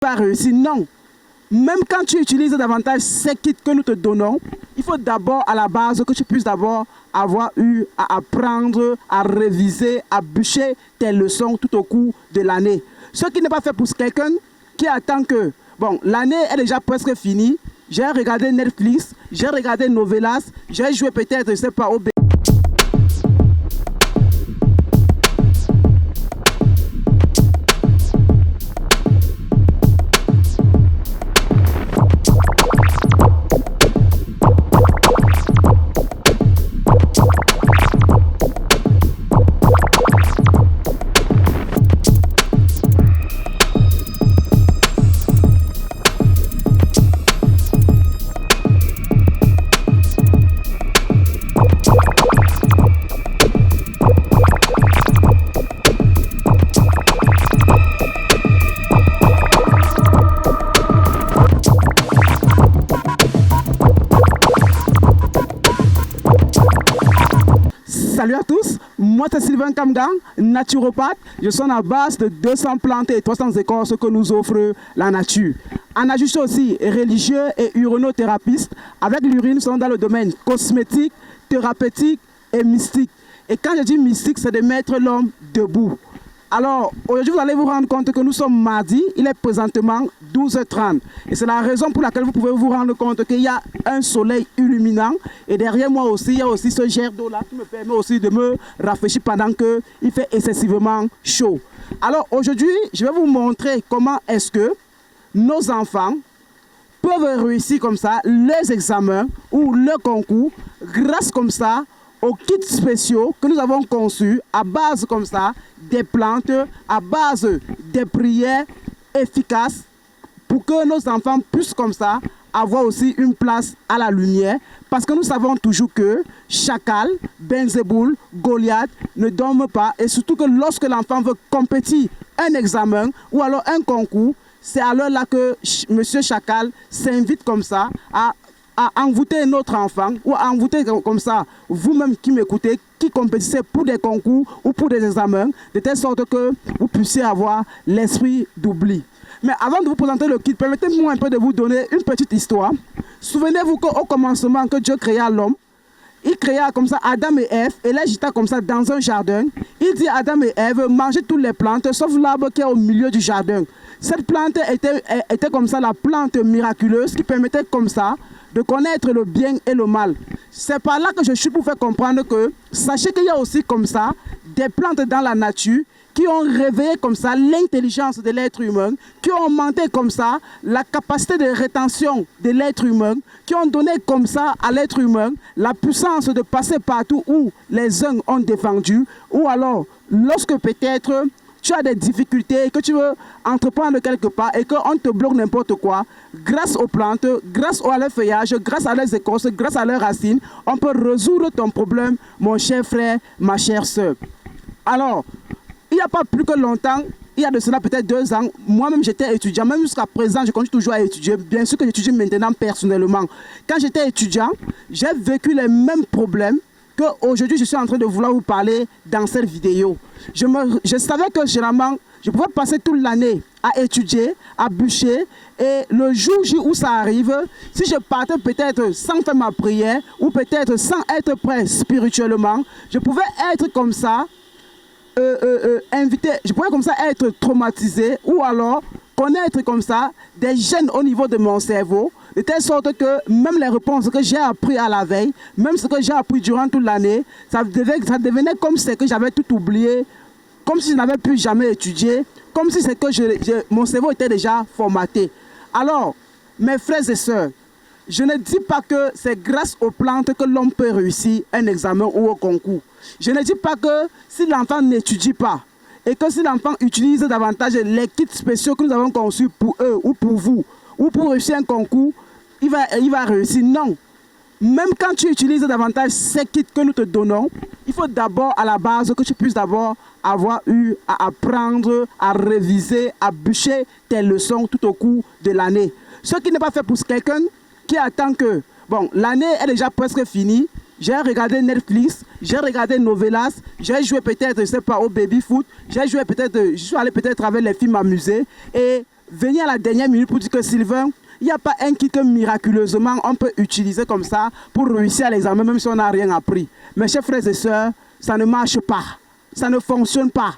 pas réussir. Non. Même quand tu utilises davantage ces kits que nous te donnons, il faut d'abord à la base que tu puisses d'abord avoir eu à apprendre, à réviser, à bûcher tes leçons tout au cours de l'année. Ce qui n'est pas fait pour quelqu'un qui attend que, bon, l'année est déjà presque finie, j'ai regardé Netflix, j'ai regardé Novelas, j'ai joué peut-être, je ne sais pas, au Salut à tous, moi c'est Sylvain Kamgang, naturopathe. Je suis à base de 200 plantes et 300 écorces que nous offre la nature. En ajustant aussi religieux et urinothérapeute. Avec l'urine, nous sommes dans le domaine cosmétique, thérapeutique et mystique. Et quand je dis mystique, c'est de mettre l'homme debout. Alors, aujourd'hui, vous allez vous rendre compte que nous sommes mardi, il est présentement 12h30. Et c'est la raison pour laquelle vous pouvez vous rendre compte qu'il y a un soleil illuminant. Et derrière moi aussi, il y a aussi ce jet d'eau-là qui me permet aussi de me rafraîchir pendant qu'il fait excessivement chaud. Alors, aujourd'hui, je vais vous montrer comment est-ce que nos enfants peuvent réussir comme ça les examens ou le concours grâce comme ça aux kits spéciaux que nous avons conçus à base comme ça des plantes, à base des prières efficaces pour que nos enfants puissent comme ça avoir aussi une place à la lumière, parce que nous savons toujours que Chacal, Belzéboul, Goliath ne dorment pas, et surtout que lorsque l'enfant veut compétir un examen ou alors un concours, c'est alors là que Monsieur Chacal s'invite comme ça à envoûter notre enfant ou à envoûter comme ça vous-même qui m'écoutez, qui compétissez pour des concours ou pour des examens, de telle sorte que vous puissiez avoir l'esprit d'oubli. Mais avant de vous présenter le kit, permettez-moi un peu de vous donner une petite histoire. Souvenez-vous qu'au commencement que Dieu créa l'homme, il créa comme ça Adam et Ève et les jeta comme ça dans un jardin. Il dit à Adam et Ève, mangez toutes les plantes sauf l'arbre qui est au milieu du jardin. Cette plante était comme ça la plante miraculeuse qui permettait comme ça de connaître le bien et le mal. C'est par là que je suis pour faire comprendre que, sachez qu'il y a aussi comme ça des plantes dans la nature qui ont réveillé comme ça l'intelligence de l'être humain, qui ont augmenté comme ça la capacité de rétention de l'être humain, qui ont donné comme ça à l'être humain la puissance de passer partout où les uns ont défendu, ou alors lorsque peut-être tu as des difficultés, que tu veux entreprendre quelque part et qu'on te bloque n'importe quoi, grâce aux plantes, grâce à leur feuillage, grâce à leurs écorces, grâce à leurs racines, on peut résoudre ton problème, mon cher frère, ma chère sœur. Alors, il n'y a pas plus que longtemps, il y a de cela peut-être 2 ans, moi-même j'étais étudiant, même jusqu'à présent je continue toujours à étudier, bien sûr que j'étudie maintenant personnellement. Quand j'étais étudiant, j'ai vécu les mêmes problèmes qu'aujourd'hui je suis en train de vouloir vous parler dans cette vidéo. Je savais que généralement, je pouvais passer toute l'année à étudier, à bûcher, et le jour où ça arrive, si je partais peut-être sans faire ma prière, ou peut-être sans être prêt spirituellement, je pouvais être comme ça, invité, je pouvais comme ça être traumatisé, ou alors connaître comme ça des gènes au niveau de mon cerveau, de telle sorte que même les réponses que j'ai apprises à la veille, même ce que j'ai appris durant toute l'année, ça devenait comme si que j'avais tout oublié, comme si je n'avais plus jamais étudié, comme si c'est que mon cerveau était déjà formaté. Alors, mes frères et sœurs, je ne dis pas que c'est grâce aux plantes que l'homme peut réussir un examen ou un concours. Je ne dis pas que si l'enfant n'étudie pas et que si l'enfant utilise davantage les kits spéciaux que nous avons conçus pour eux ou pour vous, ou pour réussir un concours, il va réussir. Non. Même quand tu utilises davantage ces kits que nous te donnons, il faut d'abord à la base que tu puisses d'abord avoir eu à apprendre, à réviser, à bûcher tes leçons tout au cours de l'année. Ce qui n'est pas fait pour quelqu'un qui attend que, bon, l'année est déjà presque finie, j'ai regardé Netflix, j'ai regardé Novelas, j'ai joué peut-être, je ne sais pas, au baby foot, j'ai joué peut-être, je suis allé peut-être avec les films amusés, et venir à la dernière minute pour dire que Sylvain, il n'y a pas un kit que miraculeusement on peut utiliser comme ça pour réussir à l'examen même si on n'a rien appris. Mes chers frères et sœurs, ça ne marche pas. Ça ne fonctionne pas.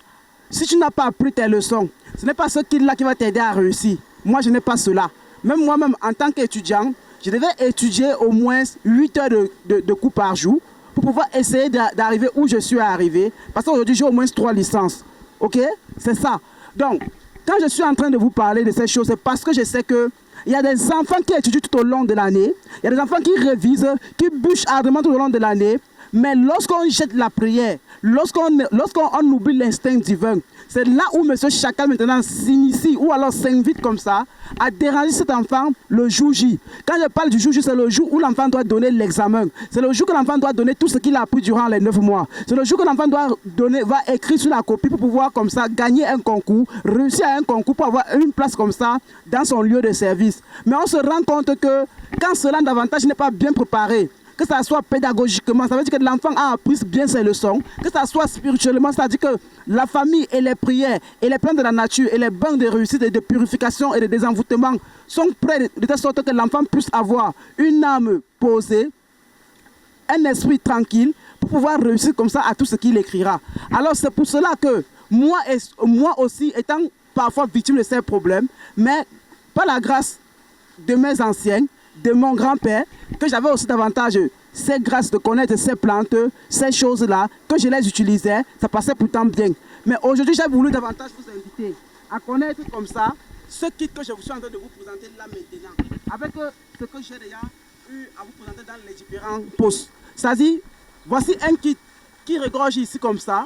Si tu n'as pas appris tes leçons, ce n'est pas ce kit-là qui va t'aider à réussir. Moi, je n'ai pas cela. Même moi-même, en tant qu'étudiant, je devais étudier au moins 8 heures de cours par jour pour pouvoir essayer d'arriver où je suis arrivé. Parce qu'aujourd'hui, j'ai au moins 3 licences. OK? C'est ça. Donc, quand je suis en train de vous parler de ces choses, c'est parce que je sais que il y a des enfants qui étudient tout au long de l'année. Il y a des enfants qui révisent, qui bûchent ardemment tout au long de l'année. Mais lorsqu'on jette la prière, lorsqu'on oublie l'instinct divin, c'est là où M. Chacal maintenant s'initie ou alors s'invite comme ça à déranger cet enfant le jour J. Quand je parle du jour J, c'est le jour où l'enfant doit donner l'examen. C'est le jour que l'enfant doit donner tout ce qu'il a appris durant les 9 mois. C'est le jour que l'enfant va écrire sur la copie pour pouvoir comme ça gagner un concours, réussir à un concours pour avoir une place comme ça dans son lieu de service. Mais on se rend compte que quand cela davantage n'est pas bien préparé, que ça soit pédagogiquement, ça veut dire que l'enfant a appris bien ses leçons, que ça soit spirituellement, c'est-à-dire que la famille et les prières et les plans de la nature et les bancs de réussite et de purification et de désenvoûtement sont prêts de telle sorte que l'enfant puisse avoir une âme posée, un esprit tranquille pour pouvoir réussir comme ça à tout ce qu'il écrira. Alors c'est pour cela que moi aussi, étant parfois victime de ces problèmes, mais par la grâce de mes anciens, de mon grand-père, que j'avais aussi davantage cette grâce de connaître ces plantes, ces choses-là, que je les utilisais, ça passait pourtant bien. Mais aujourd'hui, j'ai voulu davantage vous inviter à connaître comme ça ce kit que je suis en train de vous présenter là maintenant, avec ce que j'ai déjà eu à vous présenter dans les différents postes. C'est-à-dire, voici un kit qui regorge ici comme ça,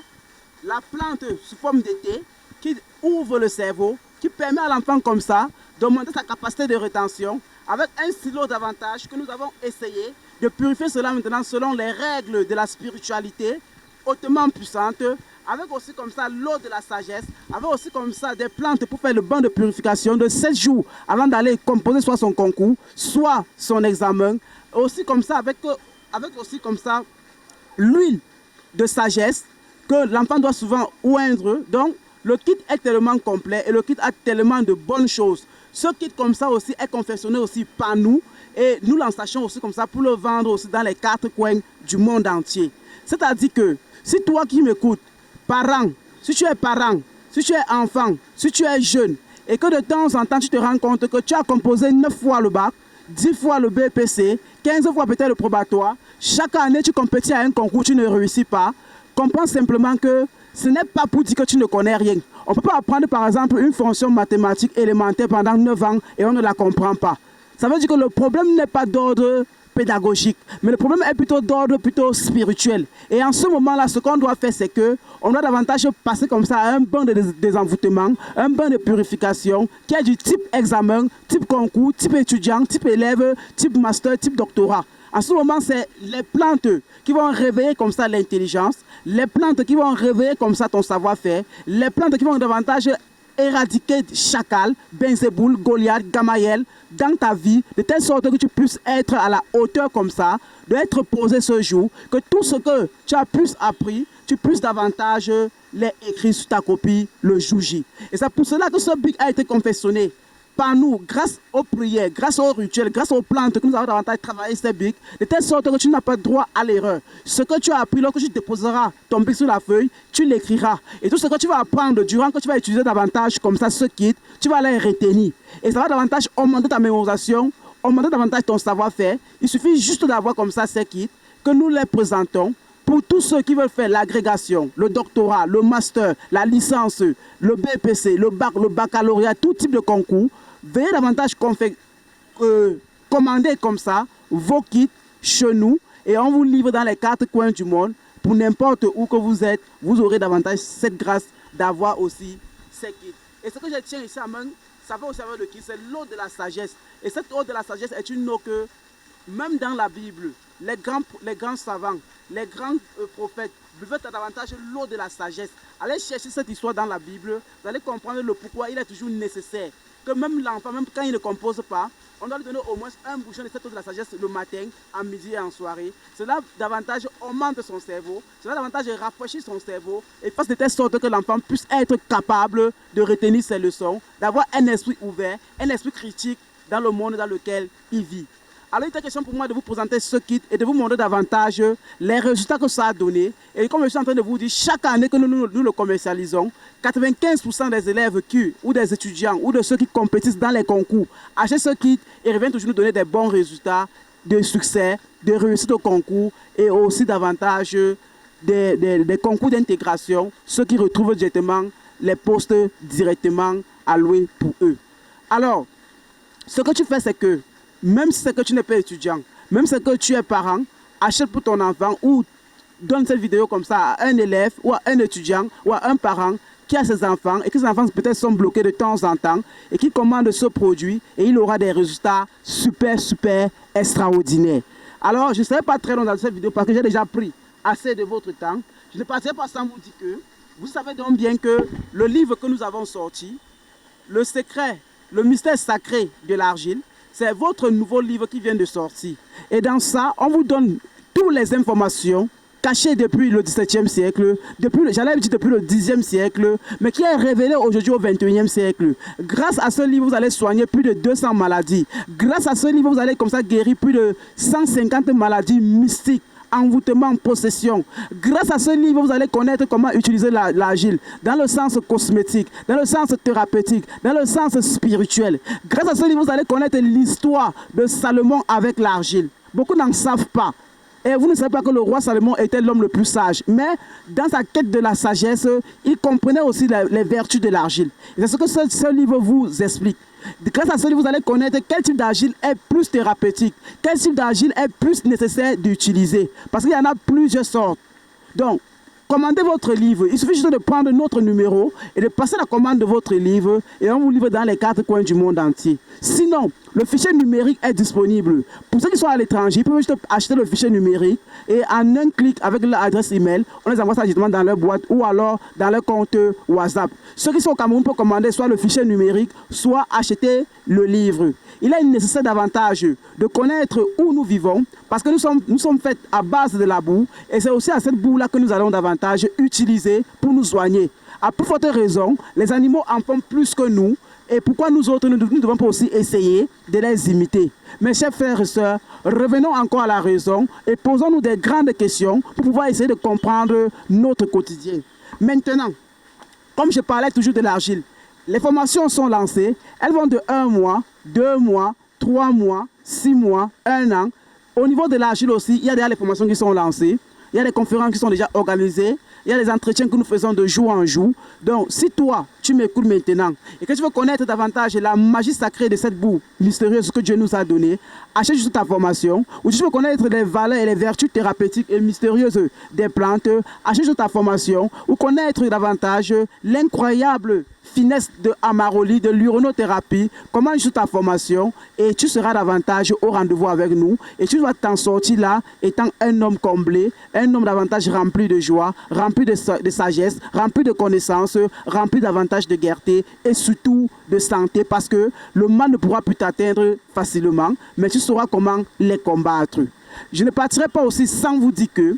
la plante sous forme de thé, qui ouvre le cerveau, qui permet à l'enfant comme ça d'augmenter sa capacité de rétention, avec un stylo d'avantage que nous avons essayé de purifier cela maintenant selon les règles de la spiritualité hautement puissante, avec aussi comme ça l'eau de la sagesse, avec aussi comme ça des plantes pour faire le bain de purification de 7 jours avant d'aller composer soit son concours, soit son examen, aussi comme ça avec aussi comme ça l'huile de sagesse que l'enfant doit souvent oindre. Donc le kit est tellement complet et le kit a tellement de bonnes choses. Ce kit comme ça aussi est confectionné aussi par nous et nous l'ensachons aussi comme ça pour le vendre aussi dans les 4 coins du monde entier. C'est-à-dire que si toi qui m'écoutes, parent, si tu es parent, si tu es enfant, si tu es jeune et que de temps en temps tu te rends compte que tu as composé 9 fois le bac, 10 fois le BPC, 15 fois peut-être le probatoire, chaque année tu compétis à un concours, tu ne réussis pas, comprends simplement que ce n'est pas pour dire que tu ne connais rien. On ne peut pas apprendre par exemple une fonction mathématique élémentaire pendant 9 ans et on ne la comprend pas. Ça veut dire que le problème n'est pas d'ordre pédagogique, mais le problème est plutôt d'ordre plutôt spirituel. Et en ce moment-là, ce qu'on doit faire, c'est qu'on doit davantage passer comme ça à un bain de désenvoûtement, un bain de purification qui est du type examen, type concours, type étudiant, type élève, type master, type doctorat. En ce moment, c'est les plantes qui vont réveiller comme ça l'intelligence, les plantes qui vont réveiller comme ça ton savoir-faire, les plantes qui vont davantage éradiquer Chacal, Benzeboul, Goliath, Gamaël dans ta vie, de telle sorte que tu puisses être à la hauteur comme ça, d'être posé ce jour, que tout ce que tu as plus appris, tu puisses davantage les écrire sur ta copie le jour J. Et c'est pour cela que ce bic a été confectionné par nous, grâce aux prières, grâce aux rituels, grâce aux plantes que nous avons davantage travaillé ces bics, de telle sorte que tu n'as pas droit à l'erreur. Ce que tu as appris, lorsque tu déposeras ton bic sur la feuille, tu l'écriras. Et tout ce que tu vas apprendre durant que tu vas utiliser davantage comme ça ce kit, tu vas les retenir. Et ça va davantage augmenter ta mémorisation, augmenter davantage ton savoir-faire. Il suffit juste d'avoir comme ça ces kits, que nous les présentons pour tous ceux qui veulent faire l'agrégation, le doctorat, le master, la licence, le BPC, le bac, le baccalauréat, tout type de concours. Veuillez davantage commander comme ça vos kits chez nous et on vous livre dans les 4 coins du monde. Pour n'importe où que vous êtes, vous aurez davantage cette grâce d'avoir aussi ces kits. Et ce que je tiens ici à main, ça va aussi avec le kit, c'est l'eau de la sagesse. Et cette eau de la sagesse est une eau que, même dans la Bible, les grands savants, les grands prophètes buvaient davantage l'eau de la sagesse. Allez chercher cette histoire dans la Bible, vous allez comprendre le pourquoi il est toujours nécessaire que même l'enfant, même quand il ne compose pas, on doit lui donner au moins un bouchon de cette eau de la sagesse le matin, à midi et en soirée. Cela davantage augmente son cerveau, cela davantage rafraîchit son cerveau et fasse de telle sorte que l'enfant puisse être capable de retenir ses leçons, d'avoir un esprit ouvert, un esprit critique dans le monde dans lequel il vit. Alors, il était question pour moi de vous présenter ce kit et de vous montrer davantage les résultats que ça a donné. Et comme je suis en train de vous dire, chaque année que nous le commercialisons, 95% des élèves ou des étudiants ou de ceux qui compétissent dans les concours achètent ce kit et reviennent toujours nous donner des bons résultats, de succès, de réussite au concours et aussi davantage des concours d'intégration, ceux qui retrouvent directement les postes directement alloués pour eux. Alors, ce que tu fais, c'est que même si c'est que tu n'es pas étudiant, même si c'est que tu es parent, achète pour ton enfant ou donne cette vidéo comme ça à un élève ou à un étudiant ou à un parent qui a ses enfants et que ses enfants peut-être sont bloqués de temps en temps et qui commande ce produit et il aura des résultats super extraordinaires. Alors, je ne serai pas très long dans cette vidéo parce que j'ai déjà pris assez de votre temps. Je ne partirai pas sans vous dire que vous savez donc bien que le livre que nous avons sorti, Le secret, le mystère sacré de l'argile, c'est votre nouveau livre qui vient de sortir. Et dans ça, on vous donne toutes les informations cachées depuis le XVIIe siècle, j'allais dire depuis le Xe siècle, mais qui est révélée aujourd'hui au XXIe siècle. Grâce à ce livre, vous allez soigner plus de 200 maladies. Grâce à ce livre, vous allez comme ça guérir plus de 150 maladies mystiques. Envoûtement, possession. Grâce à ce livre, vous allez connaître comment utiliser l'argile dans le sens cosmétique, dans le sens thérapeutique, dans le sens spirituel. Grâce à ce livre, vous allez connaître l'histoire de Salomon avec l'argile. Beaucoup n'en savent pas. Et vous ne savez pas que le roi Salomon était l'homme le plus sage. Mais dans sa quête de la sagesse, il comprenait aussi les vertus de l'argile. C'est ce que ce livre vous explique. Grâce à ce livre, vous allez connaître quel type d'argile est plus thérapeutique, quel type d'argile est plus nécessaire d'utiliser. Parce qu'il y en a plusieurs sortes. Donc, commandez votre livre. Il suffit juste de prendre notre numéro et de passer la commande de votre livre et on vous livre dans les 4 coins du monde entier. Sinon, le fichier numérique est disponible. Pour ceux qui sont à l'étranger, ils peuvent juste acheter le fichier numérique et en un clic avec l'adresse email, on les envoie ça directement dans leur boîte ou alors dans leur compte WhatsApp. Ceux qui sont au Cameroun peuvent commander soit le fichier numérique, soit acheter le livre. Il est nécessaire davantage de connaître où nous vivons parce que nous sommes faits à base de la boue et c'est aussi à cette boue-là que nous allons davantage utiliser pour nous soigner. À plus forte raison, les animaux en font plus que nous. Et pourquoi nous autres, nous ne devons pas aussi essayer de les imiter? Mes chers frères et sœurs, revenons encore à la raison et posons-nous des grandes questions pour pouvoir essayer de comprendre notre quotidien. Maintenant, comme je parlais toujours de l'argile, les formations sont lancées. Elles vont de 1 mois, 2 mois, 3 mois, 6 mois, 1 an. Au niveau de l'argile aussi, il y a déjà les formations qui sont lancées. Il y a des conférences qui sont déjà organisées. Il y a les entretiens que nous faisons de jour en jour. Donc, si toi, tu m'écoutes maintenant et que tu veux connaître davantage la magie sacrée de cette boue mystérieuse que Dieu nous a donnée, achète juste ta formation. Ou si tu veux connaître les valeurs et les vertus thérapeutiques et mystérieuses des plantes, achète juste ta formation. Ou connaître davantage l'incroyable finesse de Amaroli, de l'uronothérapie, comment juste ta formation et tu seras davantage au rendez-vous avec nous et tu vas t'en sortir là étant un homme comblé, un homme davantage rempli de joie, rempli de sagesse, rempli de connaissances, rempli davantage de gaieté et surtout de santé parce que le mal ne pourra plus t'atteindre facilement, mais tu sauras comment les combattre. Je ne partirai pas aussi sans vous dire que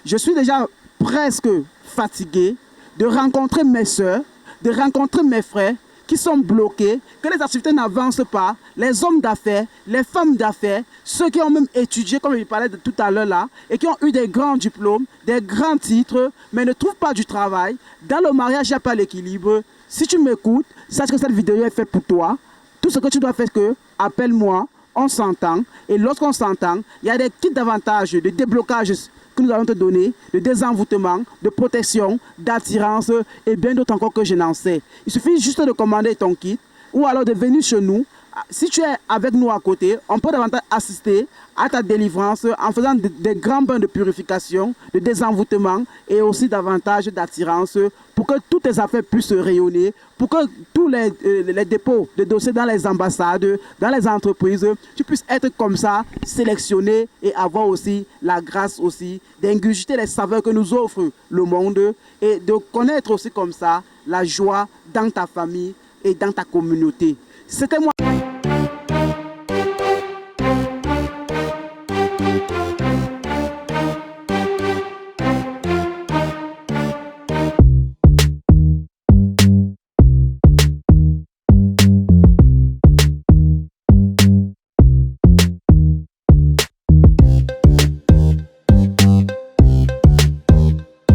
je suis déjà presque fatigué de rencontrer mes soeurs, de rencontrer mes frères qui sont bloqués, que les activités n'avancent pas, les hommes d'affaires, les femmes d'affaires, ceux qui ont même étudié, comme je parlais de tout à l'heure là, et qui ont eu des grands diplômes, des grands titres, mais ne trouvent pas du travail. Dans le mariage, il n'y a pas l'équilibre. Si tu m'écoutes, sache que cette vidéo est faite pour toi. Tout ce que tu dois faire, c'est que appelle-moi, on s'entend, et lorsqu'on s'entend, il y a des kits d'avantages, de déblocage que nous allons te donner, de désenvoûtement, de protection, d'attirance et bien d'autres encore que je n'en sais. Il suffit juste de commander ton kit ou alors de venir chez nous. Si tu es avec nous à côté, on peut davantage assister à ta délivrance en faisant des grands bains de purification, de désenvoûtement et aussi davantage d'attirance pour que toutes tes affaires puissent rayonner, pour que tous les dépôts de dossiers dans les ambassades, dans les entreprises, tu puisses être comme ça, sélectionné et avoir aussi la grâce aussi d'ingurgiter les saveurs que nous offre le monde et de connaître aussi comme ça la joie dans ta famille et dans ta communauté. C'était moi.